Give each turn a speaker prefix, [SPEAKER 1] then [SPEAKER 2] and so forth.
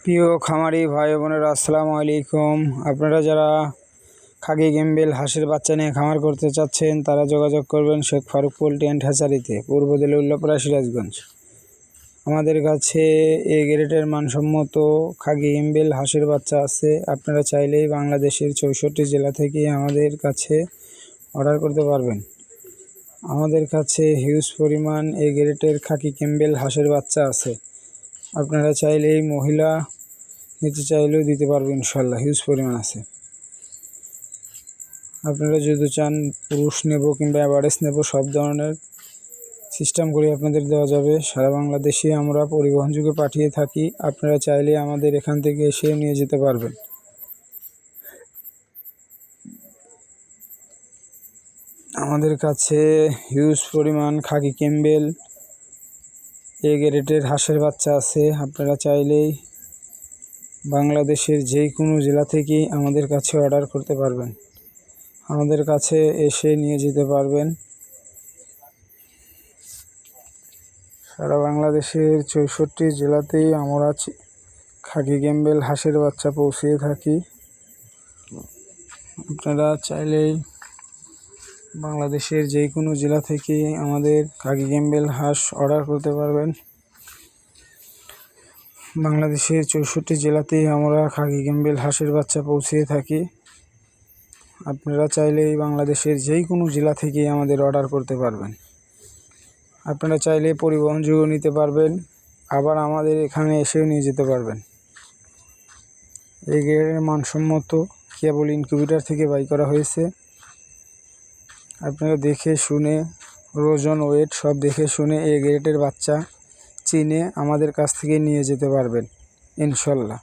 [SPEAKER 1] প্রিয় খামারি ভাই বোনেরা, আসসালামু আলাইকুম। আপনারা যারা খাকি ক্যাম্বেল হাঁসের বাচ্চা নিয়ে খামার করতে চাচ্ছেন তারা যোগাযোগ করবেন শেখ ফারুক পোল্ট্রি অ্যান্ড হ্যাচারিতে, পূর্ব দিল্লি, উল্লাপাড়া, সিরাজগঞ্জ। আমাদের কাছে এ গ্রেডের মানসম্মত খাকি ক্যাম্বেল হাঁসের বাচ্চা আছে। আপনারা চাইলেই বাংলাদেশের 64 জেলা থেকে আমাদের কাছে অর্ডার করতে পারবেন। আমাদের কাছে হিউজ পরিমাণ এ গ্রেডের খাকি ক্যাম্বেল হাঁসের বাচ্চা আছে। আপনারা চাইলেই মহিলা নিতে চাইলেও দিতে পারবেন, ইনশাল্লাহ হিউজ পরিমাণ আছে। আপনারা যদি চান পুরুষ নেব কিংবা অ্যাভারেজ নেব, সব ধরনের সিস্টেম করে আপনাদের দেওয়া যাবে। সারা বাংলাদেশে আমরা পরিবহনযোগে পাঠিয়ে থাকি। আপনারা চাইলে আমাদের এখান থেকে এসে নিয়ে যেতে পারবেন। আমাদের কাছে হিউজ পরিমাণ খাকি ক্যাম্বেল এ গ্রেডের হাঁসের বাচ্চা আছে। আপনারা চাইলেই বাংলাদেশের যে কোনো জেলা থেকেই আমাদের কাছে অর্ডার করতে পারবেন, আমাদের কাছে এসে নিয়ে যেতে পারবেন। সারা বাংলাদেশের 64 জেলাতেই আমরা খাকি ক্যাম্বেল হাঁসের বাচ্চা পৌঁছিয়ে থাকি। আপনারা চাইলেই বাংলাদেশের যে কোনো জেলা থেকে আমাদের খাকি ক্যাম্বেল হাঁস অর্ডার করতে পারবেন। বাংলাদেশের 64 জেলাতেই আমরা খাকি ক্যাম্বেল হাঁসের বাচ্চা পৌঁছিয়ে থাকি। আপনারা চাইলেই বাংলাদেশের যে কোনো জেলা থেকে আমাদের অর্ডার করতে পারবেন। আপনারা চাইলে পরিবহনযোগে নিতে পারবেন, আবার আমাদের এখানে এসেও নিয়ে যেতে পারবেন। এই গ্রেডের মানসম্মত কেবল ইনকিউবেটর থেকে বাই করা হয়েছে। আপনারা দেখে শুনে ওজন ওয়েট সব দেখে শুনে এই গ্রেডের বাচ্চা চিনে আমাদের কাছ থেকে নিয়ে যেতে পারবেন, ইনশাল্লাহ।